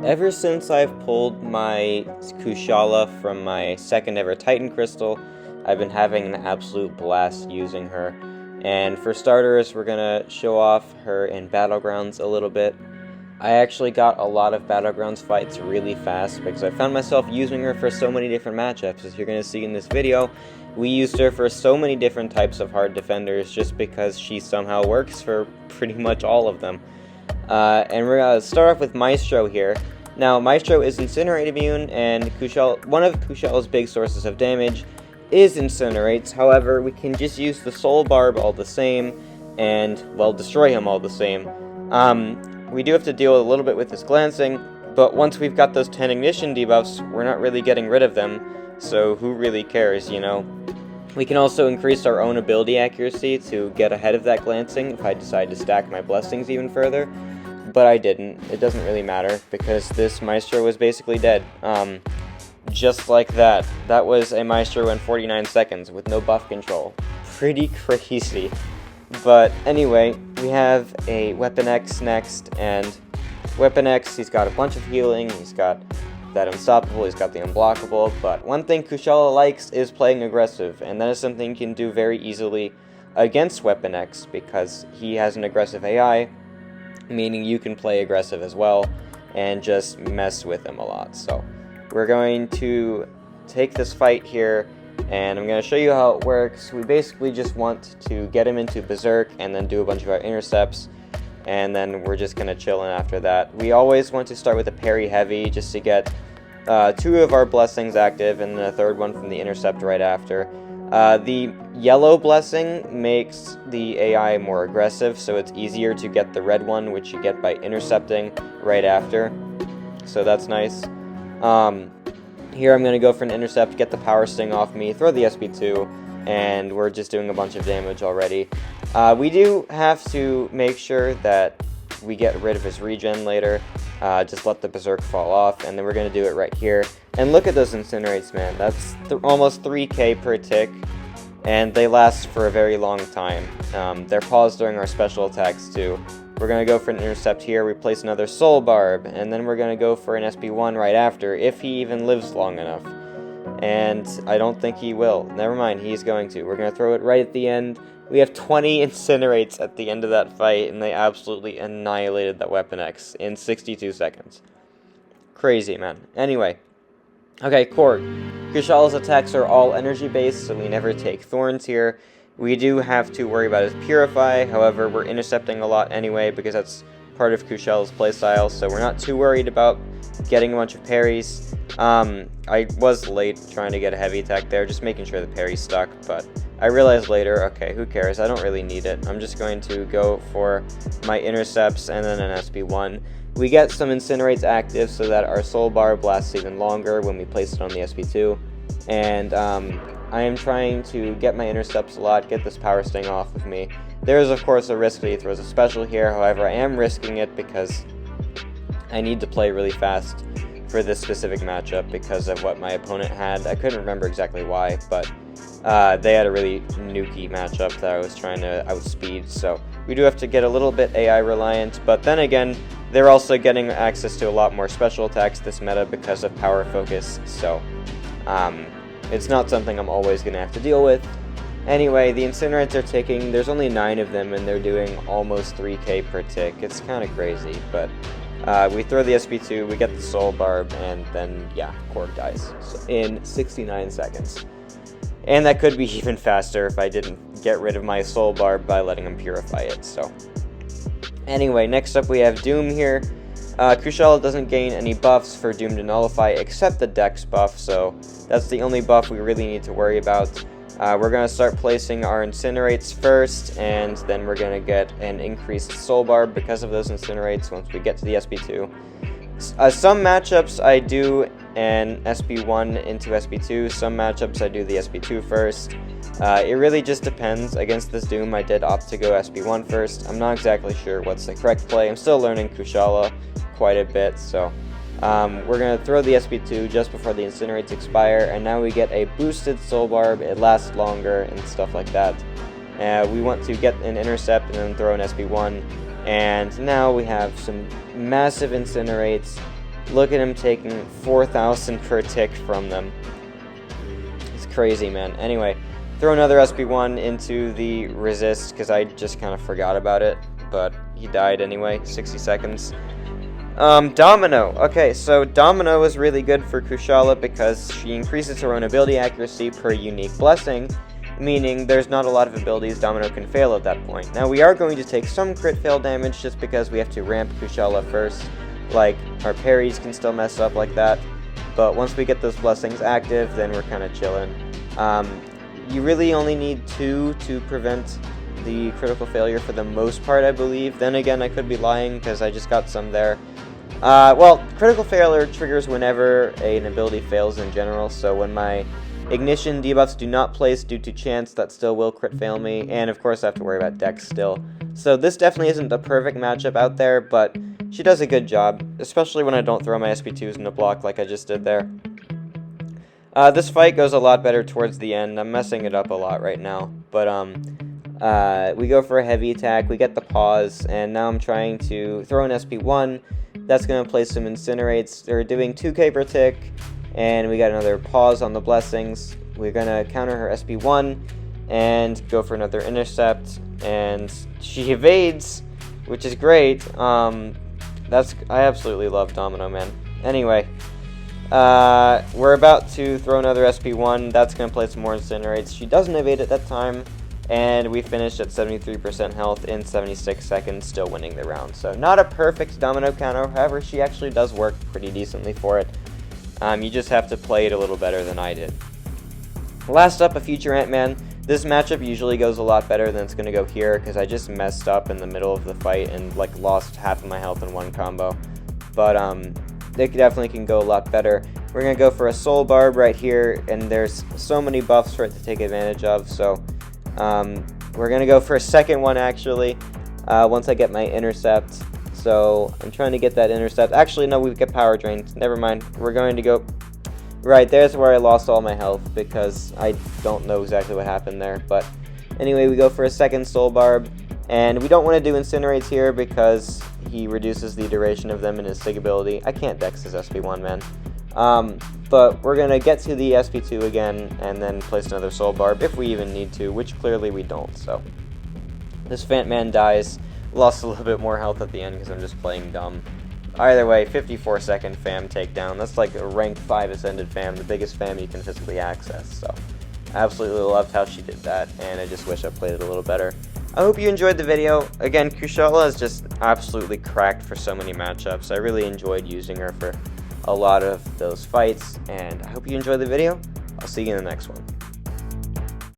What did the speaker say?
Ever since I've pulled my Kushala from my second ever Titan Crystal, I've been having an absolute blast using her. And for starters, we're gonna show off her in Battlegrounds a little bit. I actually got a lot of Battlegrounds fights really fast because I found myself using her for so many different matchups. As you're gonna see in this video, we used her for so many different types of hard defenders just because she somehow works for pretty much all of them. And we're gonna start off with Maestro here. Now, Maestro is Incinerate immune, and one of Kushala's big sources of damage is Incinerates. However, we can just use the Soul Barb all the same, and, well, destroy him all the same. We do have to deal a little bit with his glancing, but once we've got those 10 ignition debuffs, we're not really getting rid of them, so who really cares, you know? We can also increase our own ability accuracy to get ahead of that glancing if I decide to stack my blessings even further, but I didn't. It doesn't really matter, because this Maestro was basically dead. Just like that. That was a Maestro in 49 seconds with no buff control. Pretty crazy. But anyway, we have a Weapon X next, and Weapon X, he's got a bunch of healing, he's got that Unstoppable, he's got the Unblockable, but one thing Kushala likes is playing aggressive, and that is something you can do very easily against Weapon X, because he has an aggressive AI, meaning you can play aggressive as well, and just mess with him a lot. So, we're going to take this fight here, and I'm going to show you how it works. We basically just want to get him into Berserk, and then do a bunch of our intercepts, and then we're just going to chill in after that. We always want to start with a parry heavy, just to get 2 of our blessings active, and then a third one from the intercept right after. The yellow blessing makes the AI more aggressive, so it's easier to get the red one, which you get by intercepting right after. So that's nice. Here I'm going to go for an intercept, get the power sting off me, throw the SP2, and we're just doing a bunch of damage already. We do have to make sure that we get rid of his regen later. Just let the Berserk fall off, and then we're going to do it right here. And look at those Incinerates, man. That's almost 3k per tick, and they last for a very long time. They're paused during our special attacks, too. We're going to go for an intercept here, we place another Soul Barb, and then we're going to go for an SP1 right after, if he even lives long enough. And I don't think he will. Never mind, he's going to. We're going to throw it right at the end. We have 20 Incinerates at the end of that fight, and they absolutely annihilated that Weapon X in 62 seconds. Crazy, man. Anyway. Okay, Corg. Kushala's attacks are all energy-based, so we never take Thorns here. We do have to worry about his Purify, however, we're intercepting a lot anyway, because that's part of Kushala's playstyle, so we're not too worried about getting a bunch of parries. I was late trying to get a heavy attack there, just making sure the parry stuck, but I realized later, okay, who cares, I don't really need it. I'm just going to go for my intercepts and then an SP1. We get some Incinerates active so that our Soul Barb lasts even longer when we place it on the SP2, and I am trying to get my intercepts a lot, get this power sting off of me. There is, of course, a risk that he throws a special here, however, I am risking it because I need to play really fast for this specific matchup because of what my opponent had. I couldn't remember exactly why, but they had a really nukey matchup that I was trying to outspeed, so we do have to get a little bit AI reliant, but then again, they're also getting access to a lot more special attacks this meta because of power focus, so it's not something I'm always going to have to deal with. Anyway, the Incinerates are ticking, there's only 9 of them, and they're doing almost 3k per tick. It's kind of crazy, but we throw the SP2, we get the Soul Barb, and then, yeah, Corg dies in 69 seconds. And that could be even faster if I didn't get rid of my Soul Barb by letting him purify it, so. Anyway, next up we have Doom here. Kushala doesn't gain any buffs for Doom to nullify except the Dex buff, so that's the only buff we really need to worry about. We're going to start placing our Incinerates first, and then we're going to get an increased Soul Barb because of those Incinerates once we get to the SP2. Some matchups I do an SP1 into SP2, some matchups I do the SP2 first. It really just depends. Against this Doom I did opt to go SP1 first. I'm not exactly sure what's the correct play. I'm still learning Kushala quite a bit, so we're going to throw the SP2 just before the Incinerates expire, and now we get a boosted Soul Barb. It lasts longer and stuff like that. We want to get an intercept and then throw an SP1, and now we have some massive Incinerates. Look at him taking 4,000 per tick from them. It's crazy, man. Anyway, throw another SP1 into the resist, because I just kind of forgot about it, but he died anyway, 60 seconds. Domino. Okay, so Domino is really good for Kushala because she increases her own ability accuracy per unique blessing, meaning there's not a lot of abilities Domino can fail at that point. Now, we are going to take some crit fail damage just because we have to ramp Kushala first. Like, our parries can still mess up like that, but once we get those blessings active, then we're kind of chilling. You really only need 2 to prevent the critical failure for the most part, I believe. Then again, I could be lying because I just got some there. Well, critical failure triggers whenever an ability fails in general, so when my ignition debuffs do not place due to chance, that still will crit fail me, and of course I have to worry about dex still. So this definitely isn't the perfect matchup out there, but she does a good job, especially when I don't throw my SP2s in a block like I just did there. This fight goes a lot better towards the end. I'm messing it up a lot right now, but we go for a heavy attack, we get the pause, and now I'm trying to throw an SP1. That's going to place some incinerates. They're doing 2k per tick, and we got another pause on the blessings. We're going to counter her SP1 and go for another intercept, and she evades, which is great. I absolutely love Domino, man. Anyway, we're about to throw another SP1. That's going to place some more incinerates. She doesn't evade at that time, and we finished at 73% health in 76 seconds, still winning the round. So not a perfect Domino counter, however, she actually does work pretty decently for it. You just have to play it a little better than I did. Last up, a future AntMan. This matchup usually goes a lot better than it's going to go here, because I just messed up in the middle of the fight and like lost half of my health in one combo. But it definitely can go a lot better. We're going to go for a Soul Barb right here, and there's so many buffs for it to take advantage of, so we're going to go for a second one actually, once I get my intercept. So I'm trying to get that intercept. Actually, no, we get power drained. Never mind. We're going to go... Right, there's where I lost all my health, because I don't know exactly what happened there. But anyway, we go for a second Soul Barb, and we don't want to do Incinerates here because he reduces the duration of them in his Sig ability. I can't dex his SP1, man. But we're going to get to the SP2 again, and then place another Soul Barb, if we even need to, which clearly we don't, so. This AntMan dies. Lost a little bit more health at the end because I'm just playing dumb. Either way, 54-second fam takedown. That's like a rank 5 ascended fam, the biggest fam you can physically access. So, I absolutely loved how she did that, and I just wish I played it a little better. I hope you enjoyed the video. Again, Kushala is just absolutely cracked for so many matchups. I really enjoyed using her for a lot of those fights, and I hope you enjoyed the video. I'll see you in the next one.